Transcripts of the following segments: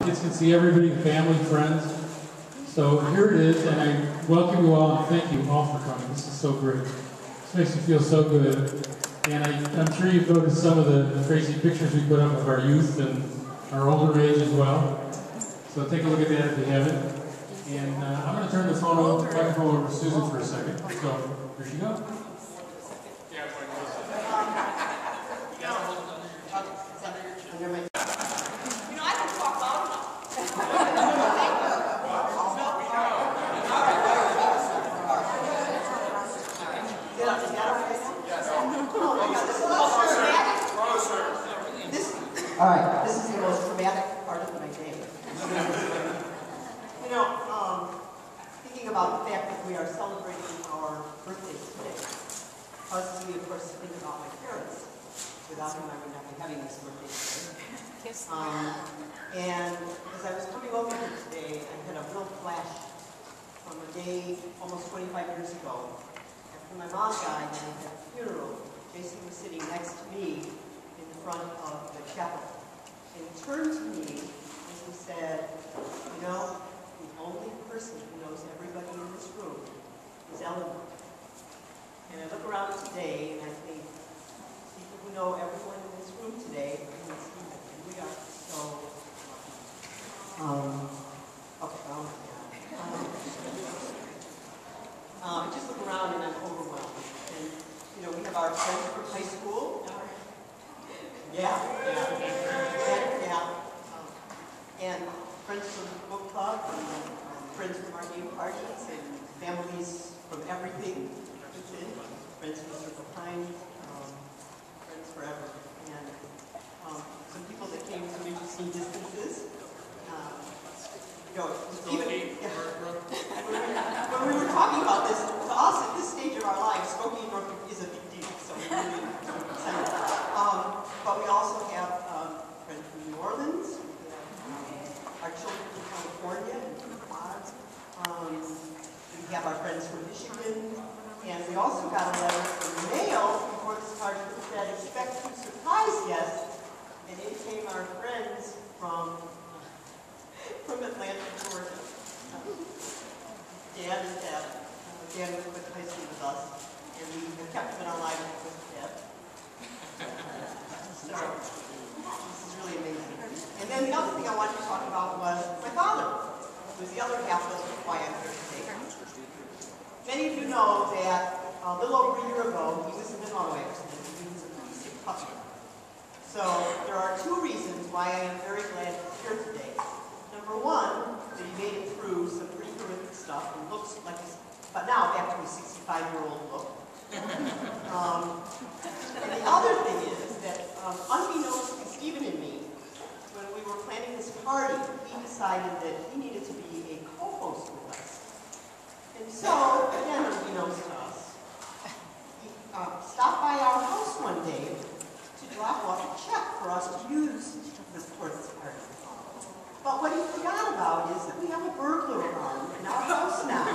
Kids can see everybody, family, friends. So here it is, and I welcome you all and thank you all for coming. This is so great. This makes me feel so good. And I'm sure you've noticed some of the crazy pictures we put up of our youth and our older age as well. So take a look at that if you haven't. And I'm going to turn the microphone over to Susan for a second. So here she goes. All right, this is the most traumatic part of my day. Thinking about the fact that we are celebrating our birthdays today causes me, of course, to think about my parents. Without them, I would not be having this birthday today. And as I was coming over here today, I had a real flash from a day almost 25 years ago. After my mom died and I had a funeral, Jason was sitting next to me in the front of the chapel. And he turned to me and he said, you know, the only person who knows everybody in this room is Eleanor. And I look around today and I think, people who know everyone in this room today, and we are so I just look around and I'm overwhelmed. And, you know, we have our friends from high school. And friends from the book club, and friends from our game parties, and families from everything. Friends from Circle Pines, friends forever. And some people that came from interesting distances. When we were talking about this, to us at this stage of our lives, Skokie is a big deal, so we're really excited. But we also have friends from New Orleans, our children from California, we have our friends from Michigan, and we also got a letter from the mail before this card that said, expect to surprise guests, and in came our friends from Atlanta, Georgia. Dan and Deb. Dan was with high school with us, and we have kept him in our lives with Deb. So, this is really amazing. And then the other thing I wanted to talk about was my father, who's the other half of why I'm here today. Many of you know that a little over a year ago, he was in an auto accident. He was a pretty sick puppy. So, there are two reasons why I am very glad he's here today. Number one, that he made it through some pretty horrific stuff and looks like he's, but now back to his 65-year-old look. And the other thing is that, unbeknownst to Stephen and me, when we were planning this party, he decided that he needed to be a co-host with us. And so, again, unbeknownst to us, he stopped by our house one day to drop off a check for us to use for this party. But what he forgot about is that we have a burglar alarm in our house now.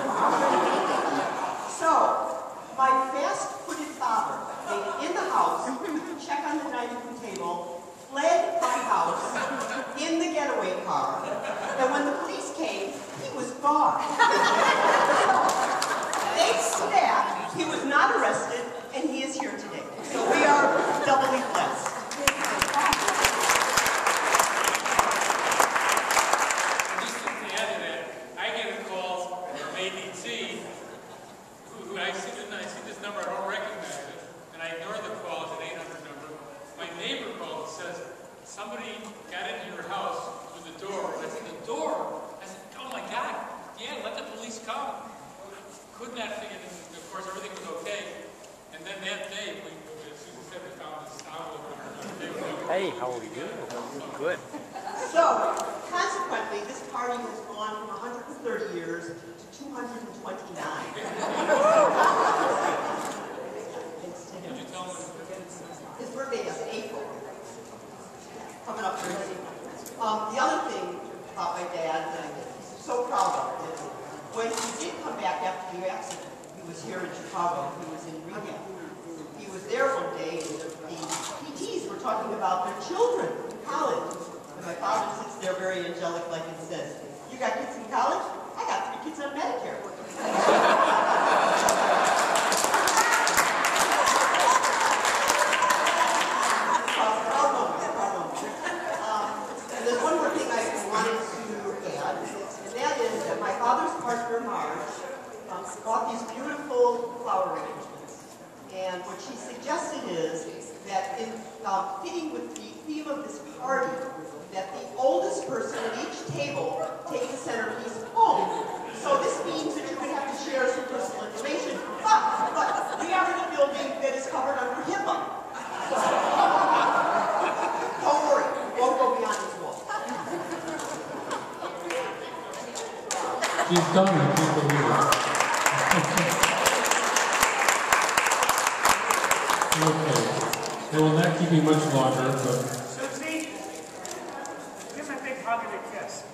So, my fast-footed father made it in the house, put the check on the dining room table, fled my house in the getaway car, and when the police came, he was gone. Thanks to that, he was not arrested, and he is here today. So we are doubly blessed. I see this number, I don't recognize it, and I ignore the call, it's an 800 number. My neighbor called and says, somebody got into your house through the door. I said, the door? I said, oh my God, yeah, let the police come. Could not figure this, of course, everything was okay. And then that day, as Susan said, we found this envelope in our neighbor. Hey, how are you? Good. So, consequently, this party has gone from 130 years to 229. Did you tell him? His birthday is April. Coming up very soon. The other thing about my dad that I'm so proud of is when he did come back after the accident, he was here in Chicago, he was in rehab. He was there one day and the PTs were talking about their children in college. And my father sits there very angelic look like and says, "You got kids in college? I got 3 kids on Medicare." And there's one more thing I wanted to add, and that is that my father's partner, Marge, bought these beautiful flower arrangements. And what she suggested is that in fitting with the theme of this party, that the oldest person at each table take the centerpiece home. So this means that you're going to have to share some personal information. But we are in a building that is covered under HIPAA. Don't worry, we won't go beyond this wall. She's done it, I can't believe it. Okay. They will not keep me much longer, but Susie, give him a big hug and a kiss.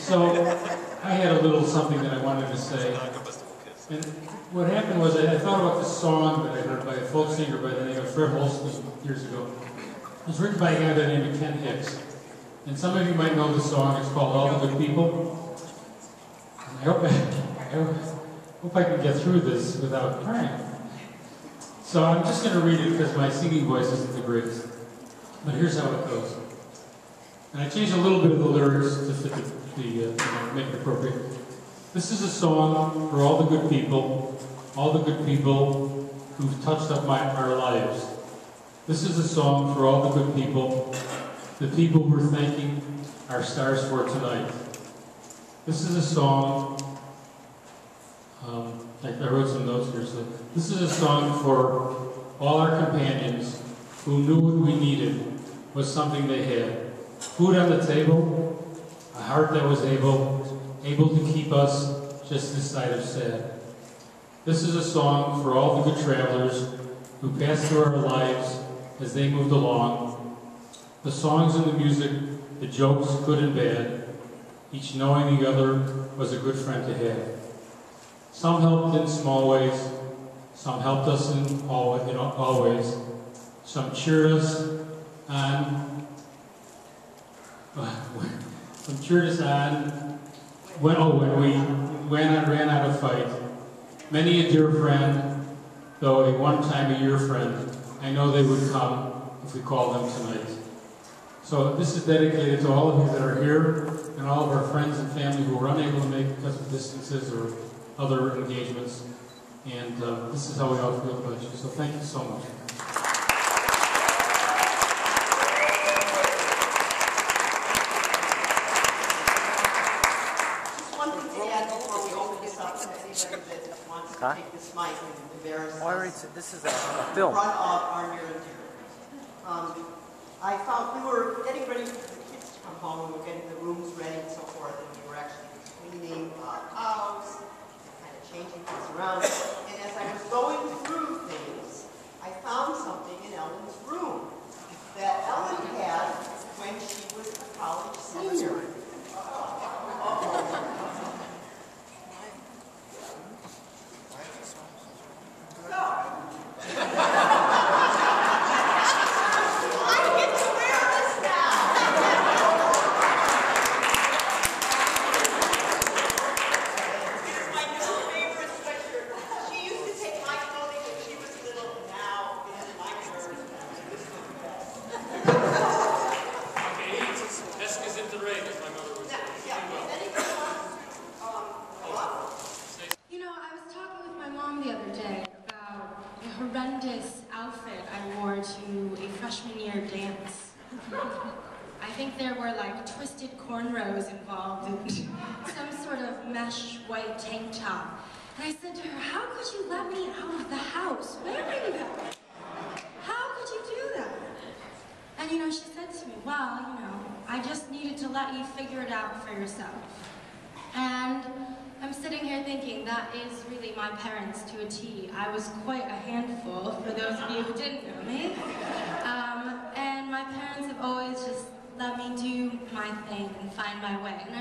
so I had a little something that I wanted to say. And what happened was I thought about this song that I heard by a folk singer by the name of Fred Holston years ago. It was written by a guy by the name of Ken Hicks. And some of you might know the song. It's called All the Good People. And I hope I can get through this without crying. So I'm just going to read it because my singing voice isn't the greatest. But here's how it goes. And I changed a little bit of the lyrics to fit make it appropriate. This is a song for all the good people who've touched up our lives. This is a song for all the good people, the people we're thanking our stars for tonight. This is a song, I wrote some notes here, so this is a song for all our companions who knew what we needed was something they had. Food on the table, a heart that was able to keep us just this side of sad. This is a song for all the good travelers who passed through our lives as they moved along. The songs and the music, the jokes, good and bad, each knowing the other was a good friend to have. Some helped in small ways, some helped us in all ways. Some cheered us on. Some cheered us on when we ran out of fight. Many a dear friend, though a one-time-a-year friend, I know they would come if we called them tonight. So this is dedicated to all of you that are here and all of our friends and family who were unable to make it because of distances or other engagements. And this is how we all feel about you. So thank you so much. Huh? Take this mic and embarrass us. Alright, so this is a film. In front of our near and dear. I found we were getting ready for the kids to come home. We were getting the rooms ready and so forth, and we were actually cleaning the house, kind of changing things around. And as I was going through things, I found something in Ellen's room that Ellen had when she was a college senior. Horrendous outfit I wore to a freshman year dance. I think there were like twisted cornrows involved and some sort of mesh white tank top. And I said to her, how could you let me out of the house wearing that? How could you do that? And you know, she said to me, well, you know, I just needed to let you figure it out for yourself. And I'm sitting here thinking that is really my parents to a T. I was quite a handful, for those of you who didn't know me. And my parents have always just let me do my thing and find my way. And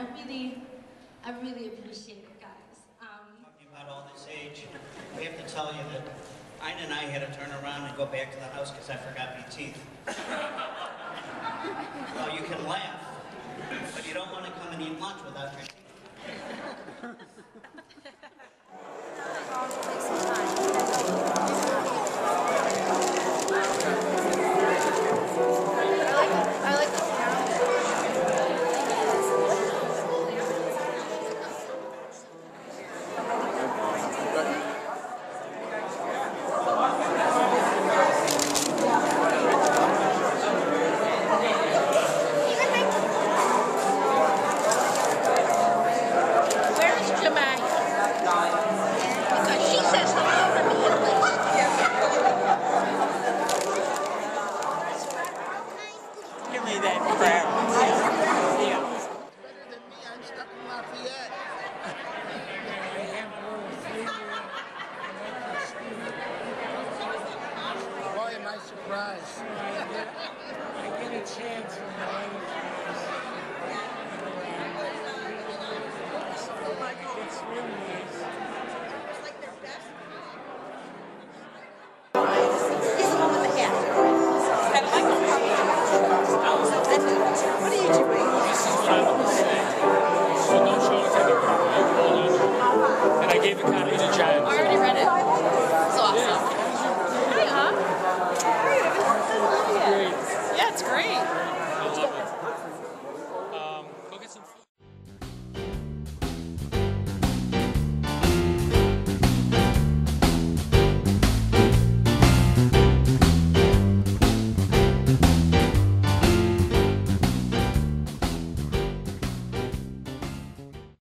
I really appreciate it, guys. Talking about all this age, I have to tell you that Ina and I had to turn around and go back to the house because I forgot my teeth. Well, you can laugh, but you don't want to come and eat lunch without your teeth. I like the And I gave the kind of